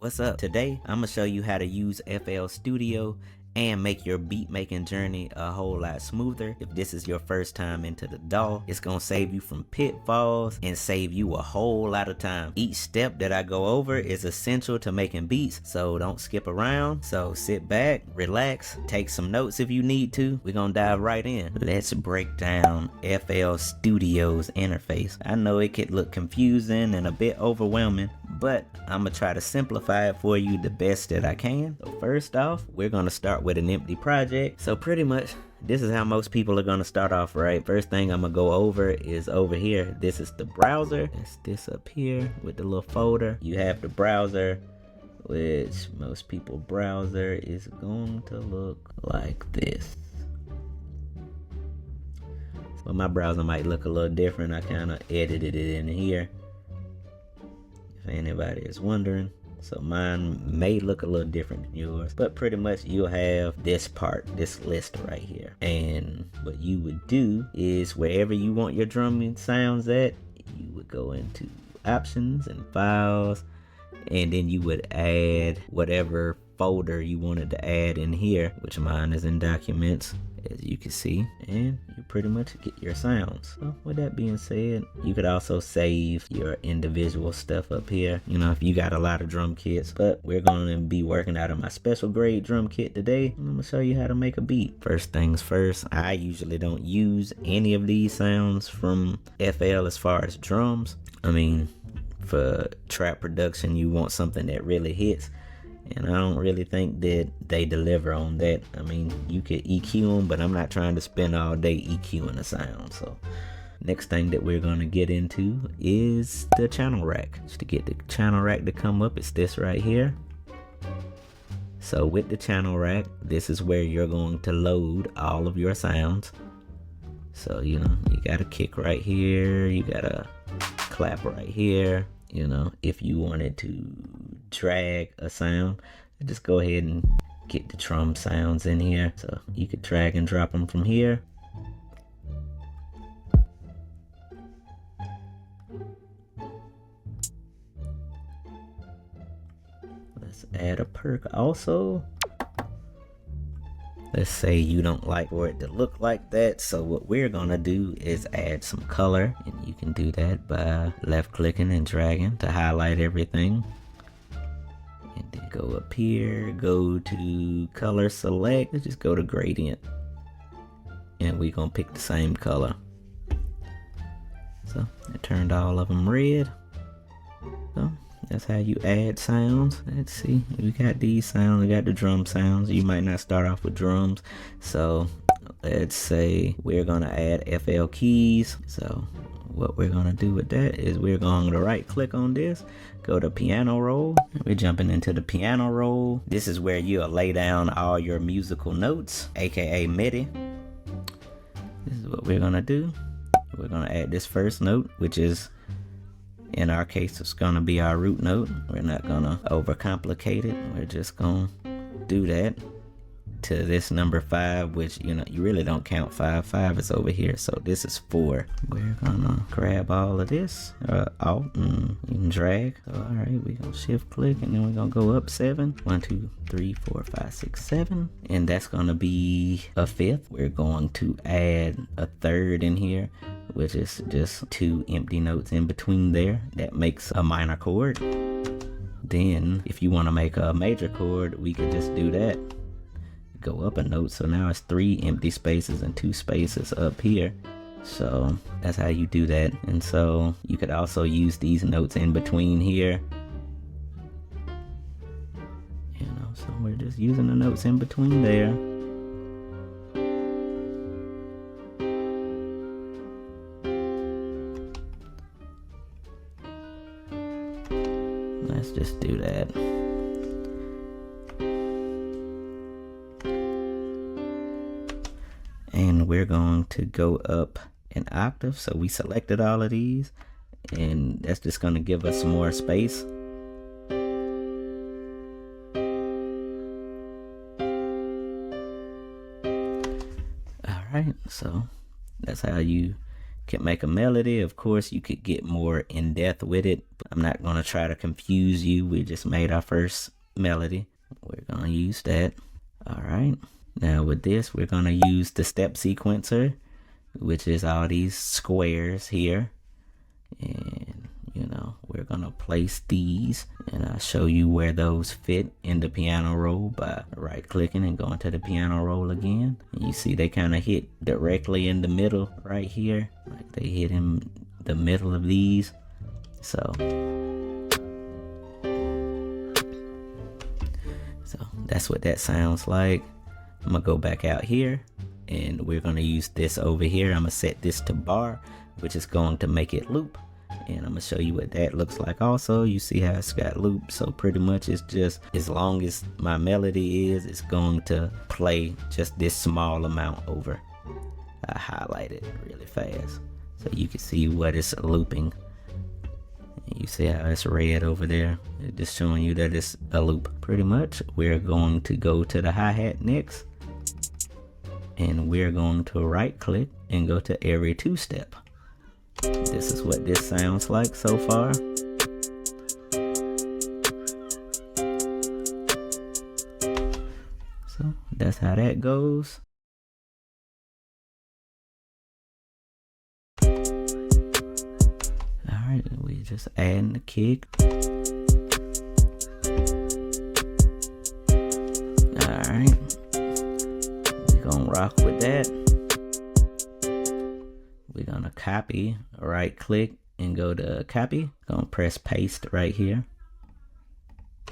What's up? Today, I'm gonna show you how to use FL Studio and make your beat making journey a whole lot smoother. If this is your first time into the DAW, it's gonna save you from pitfalls and save you a whole lot of time. Each step that I go over is essential to making beats, so don't skip around. So sit back, relax, take some notes if you need to. We're gonna dive right in. Let's break down FL Studio's interface. I know it could look confusing and a bit overwhelming, but I'm gonna try to simplify it for you the best that I can. So first off, we're gonna start with an empty project. So pretty much this is how most people are gonna start off, right? First thing I'm gonna go over is over here. This is the browser. It's this up here with the little folder. You have the browser, which most people browser is going to look like this. But my browser might look a little different. I kind of edited it in here, if anybody is wondering. So mine may look a little different than yours, but pretty much you'll have this part, this list right here. And what you would do is wherever you want your drumming sounds at, you would go into options and files, and then you would add whatever folder you wanted to add in here, which mine is in documents, as you can see, and you pretty much get your sounds. So with that being said, you could also save your individual stuff up here, you know, if you got a lot of drum kits. But we're going to be working out of my special grade drum kit today, and I'm gonna show you how to make a beat. First things first, I usually don't use any of these sounds from FL as far as drums. I mean, for trap production, you want something that really hits, and I don't really think that they deliver on that. I mean, you could EQ them, but I'm not trying to spend all day EQing a sound. So next thing that we're going to get into is the channel rack. Just to get the channel rack to come up, it's this right here. So with the channel rack, this is where you're going to load all of your sounds. So, you know, you got a kick right here, you got a clap right here. You know, if you wanted to drag a sound, just go ahead and get the drum sounds in here. So you could drag and drop them from here. Let's add a perk also. Let's say you don't like for it to look like that, so what we're gonna do is add some color, and you can do that by left clicking and dragging to highlight everything. And then go up here, go to color select, and just go to gradient, and we're gonna pick the same color. So I turned all of them red. So that's how you add sounds. Let's see, we got these sounds, we got the drum sounds. You might not start off with drums, so let's say we're gonna add FL keys. So what we're gonna do with that is we're going to right click on this, go to piano roll. We're jumping into the piano roll. This is where you'll lay down all your musical notes, aka MIDI. This is what we're gonna do. We're gonna add this first note, which is, in our case, it's gonna be our root note. We're not gonna overcomplicate it. We're just gonna do that to this number 5, which, you know, you really don't count 5. 5 is over here, so this is 4. We're gonna grab all of this, alt, and you can drag. So, all right, we're gonna shift click, and then we're gonna go up 7. 1, 2, 3, 4, 5, 6, 7, and that's gonna be a 5th. We're going to add a 3rd in here, which is just 2 empty notes in between there. That makes a minor chord. Then if you want to make a major chord, we could just do that. Go up a note, so now it's 3 empty spaces and 2 spaces up here. So that's how you do that. And so you could also use these notes in between here. You know, so we're just using the notes in between there. Let's just do that. And we're going to go up an octave. So we selected all of these, and that's just going to give us some more space. All right, so that's how you can make a melody. Of course, you could get more in depth with it. I'm not gonna try to confuse you. We just made our first melody. We're gonna use that. All right. Now with this, we're gonna use the step sequencer, which is all these squares here. And you know, we're gonna place these, and I'll show you where those fit in the piano roll by right clicking and going to the piano roll again. And you see they kind of hit directly in the middle right here, like they hit in the middle of these. So that's what that sounds like. I'm gonna go back out here, and we're gonna use this over here. I'm gonna set this to bar, which is going to make it loop. And I'm gonna show you what that looks like also. You see how it's got loop, so pretty much it's just, as long as my melody is, it's going to play just this small amount over. I highlight it really fast so you can see what it's looping. And you see how it's red over there? It's just showing you that it's a loop. Pretty much, we're going to go to the hi-hat next, and we're going to right click and go to every two step. This is what this sounds like so far. So that's how that goes. Alright, we just adding the kick. Alright, we're gonna rock with that. We're gonna copy, right click and go to copy. Gonna press paste right here.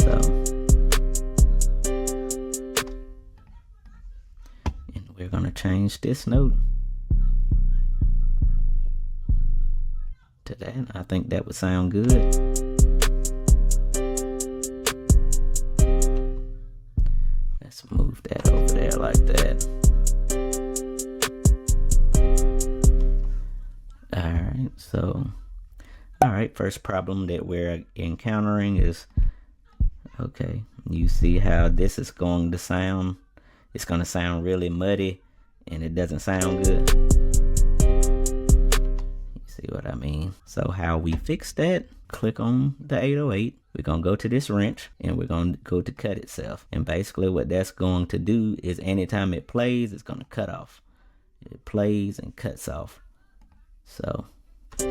So, and we're gonna change this note to that. I think that would sound good. Let's move that over there like that. Alright, so, alright, first problem that we're encountering is, okay, you see how this is going to sound. It's going to sound really muddy, and it doesn't sound good. You see what I mean? So how we fix that, click on the 808. We're going to go to this wrench, and we're going to go to cut itself. And basically what that's going to do is anytime it plays, it's going to cut off. It plays and cuts off. So of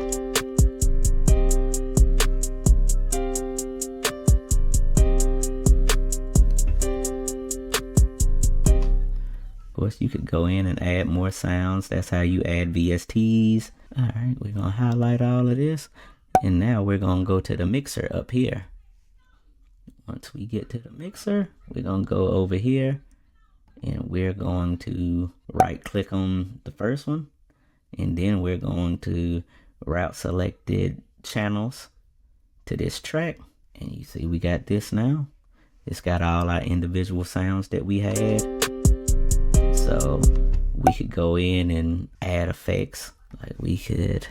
course you could go in and add more sounds. That's how you add VSTs. Alright, we're gonna highlight all of this, and now we're gonna go to the mixer up here. Once we get to the mixer, we're gonna go over here, and we're going to right click on the first one. And then we're going to route selected channels to this track. And you see we got this now. It's got all our individual sounds that we had. So we could go in and add effects. Like we could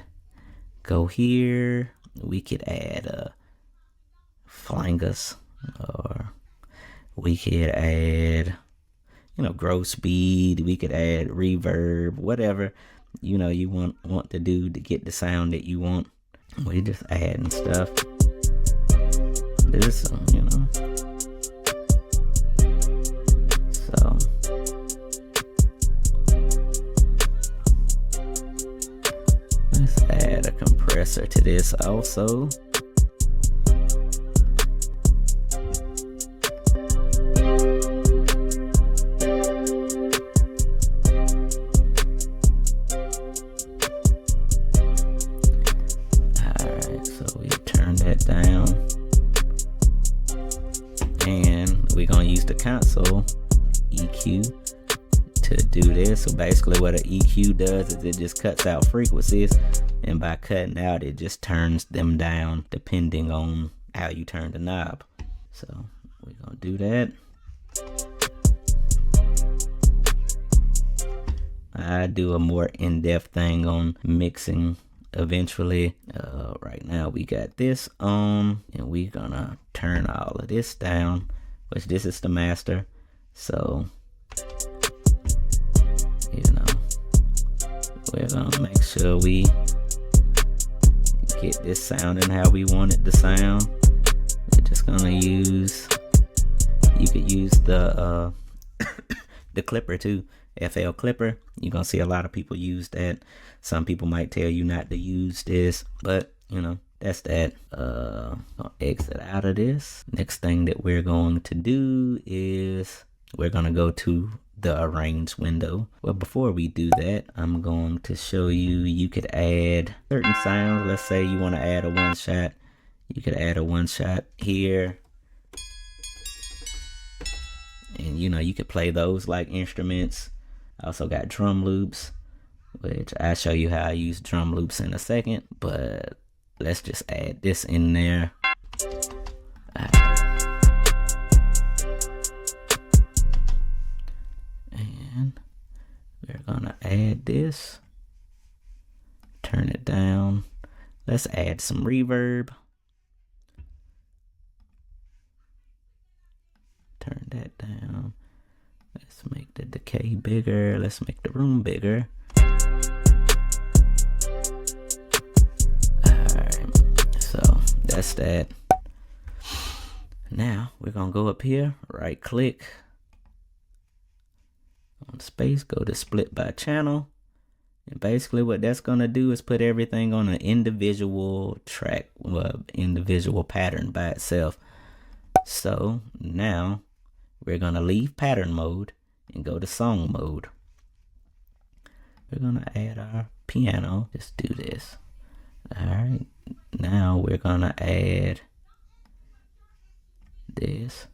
go here. We could add flangers. Or we could add, you know, growth speed. We could add reverb, whatever. You know, you want to do to get the sound that you want. We just adding stuff. This, you know. So let's add a compressor to this also. Down, and we're gonna use the console EQ to do this. So basically what an EQ does is it just cuts out frequencies, and by cutting out it just turns them down depending on how you turn the knob. So we're gonna do that. I do a more in-depth thing on mixing eventually. Right now we got this on, and we're gonna turn all of this down, which this is the master. So you know, we're gonna make sure we get this sounding how we want it to sound. We're just gonna use, you could use the the clipper too, FL clipper. You're gonna see a lot of people use that. Some people might tell you not to use this, but you know, that's that. I'll exit out of this. Next thing that we're going to do is we're gonna go to the arrange window. Well, before we do that, I'm going to show you could add certain sounds. Let's say you want to add a one shot. You could add a one shot here, and you know, you could play those like instruments. I also got drum loops, which I'll show you how I use drum loops in a second, but let's just add this in there. And we're gonna add this, turn it down. Let's add some reverb. Turn that down. Let's make the decay bigger. Let's make the room bigger. Alright, so that's that. Now we're gonna go up here, right click on space, go to split by channel. And basically what that's gonna do is put everything on an individual track, individual pattern by itself. So now we're gonna leave pattern mode and go to song mode. We're gonna add our piano. Just do this. Alright, now we're gonna add this,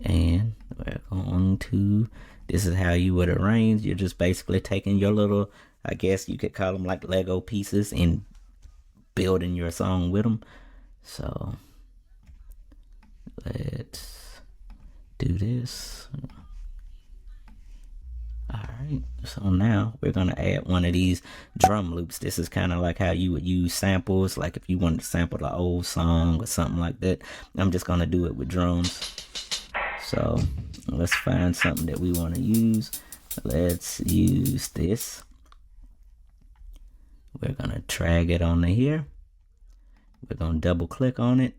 and we're going to, this is how you would arrange. You're just basically taking your little, I guess you could call them like Lego pieces, and building your song with them. So let's do this. Alright, so now we're gonna add one of these drum loops. This is kind of like how you would use samples, like if you wanted to sample the old song or something like that. I'm just gonna do it with drums. So let's find something that we want to use. Let's use this. We're gonna drag it onto here. We're gonna double click on it.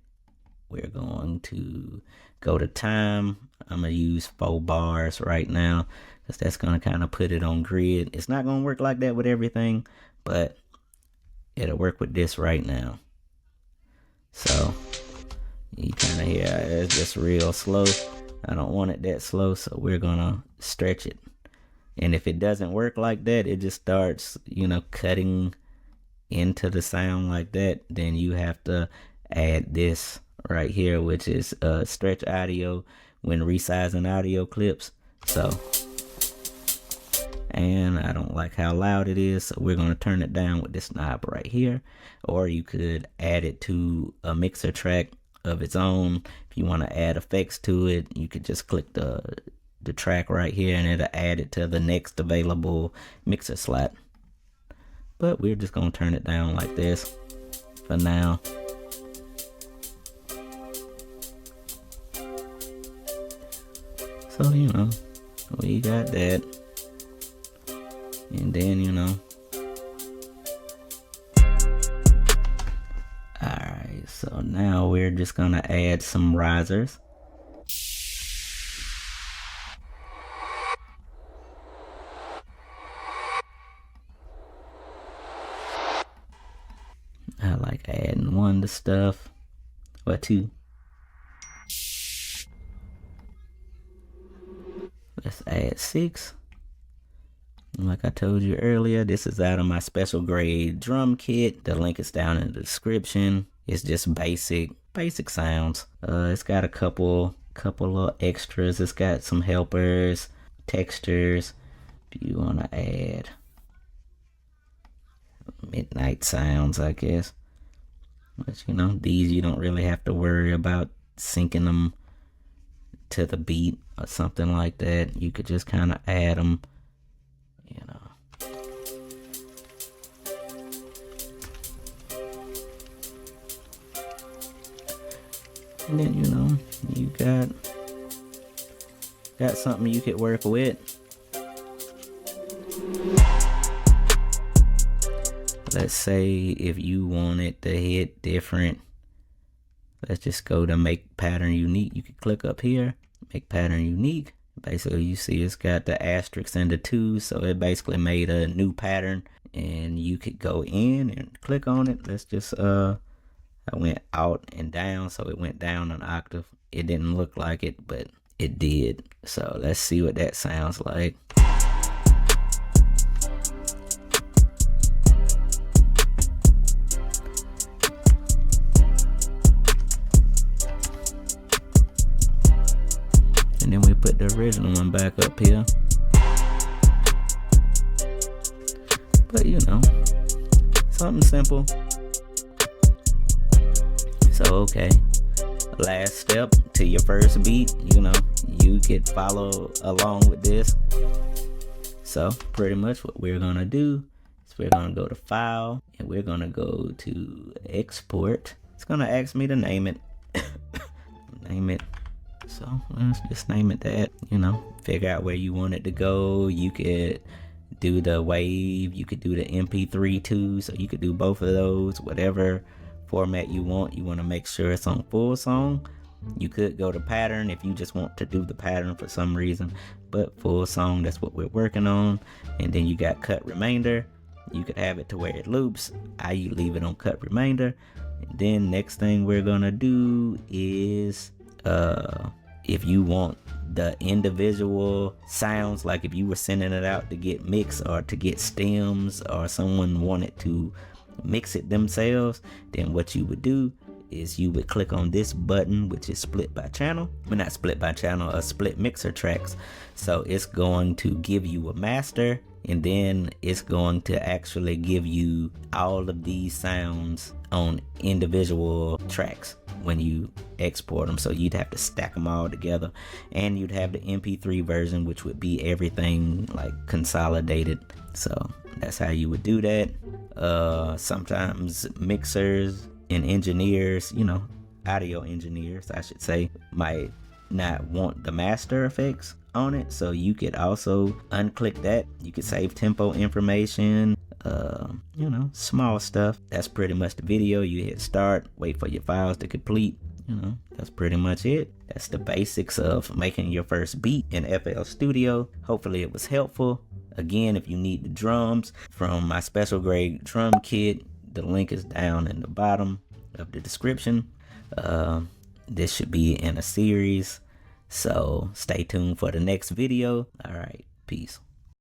We're going to go to time. I'm gonna use 4 bars right now, because that's gonna kind of put it on grid. It's not gonna work like that with everything, but it'll work with this right now. So you kind of hear it's just real slow. I don't want it that slow, so we're gonna stretch it. And if it doesn't work like that, it just starts, you know, cutting into the sound like that, then you have to add this right here, which is stretch audio when resizing audio clips. So, and I don't like how loud it is, so we're gonna turn it down with this knob right here. Or you could add it to a mixer track of its own. If you want to add effects to it, you could just click the track right here, and it'll add it to the next available mixer slot. But we're just gonna turn it down like this for now. So, you know, we got that. And then, you know, alright, so now we're just gonna add some risers. I like adding 1 to stuff, or 2. Let's add 6. Like I told you earlier, this is out of my special grade drum kit. The link is down in the description. It's just basic sounds. It's got a couple of extras. It's got some helpers, textures. If you want to add midnight sounds, I guess. But you know, these you don't really have to worry about syncing them to the beat or something like that. You could just kind of add them, you know. And then, you know, you got something you could work with. let's say if you wanted to hit different, let's just go to make pattern unique. You can click up here, make pattern unique. Basically, you see it's got the asterisk and the 2, so it basically made a new pattern, and you could go in and click on it. Let's just I went out and down, so it went down an octave. It didn't look like it, but it did. So let's see what that sounds like. And then we put the original one back up here. But you know, something simple. So okay, last step to your first beat, you know, you could follow along with this. So pretty much what we're gonna do is we're gonna go to File, and we're gonna go to Export. It's gonna ask me to name it. Name it. So let's just name it that, you know, figure out where you want it to go. You could do the wave, you could do the MP3 too, so you could do both of those, whatever format you want. You want to make sure it's on full song. You could go to pattern if you just want to do the pattern for some reason, but full song, that's what we're working on. And then you got cut remainder. You could have it to where it loops. I leave it on cut remainder. And then next thing we're gonna do is if you want the individual sounds, like if you were sending it out to get mixed or to get stems, or someone wanted to mix it themselves, then what you would do is you would click on this button, which is split by channel. Well, not split by channel, split mixer tracks. So it's going to give you a master, and then it's going to actually give you all of these sounds on individual tracks when you export them. So you'd have to stack them all together, and you'd have the MP3 version, which would be everything like consolidated. So that's how you would do that. Sometimes mixers and engineers, you know, audio engineers I should say, might not want the master effects on it, so you could also unclick that. You could save tempo information, you know, small stuff. That's pretty much the video. You hit start, wait for your files to complete. You know, that's pretty much it. That's the basics of making your first beat in FL Studio. Hopefully it was helpful. Again, if you need the drums from my special grade drum kit, the link is down in the bottom of the description. This should be in a series, so stay tuned for the next video. All right, peace.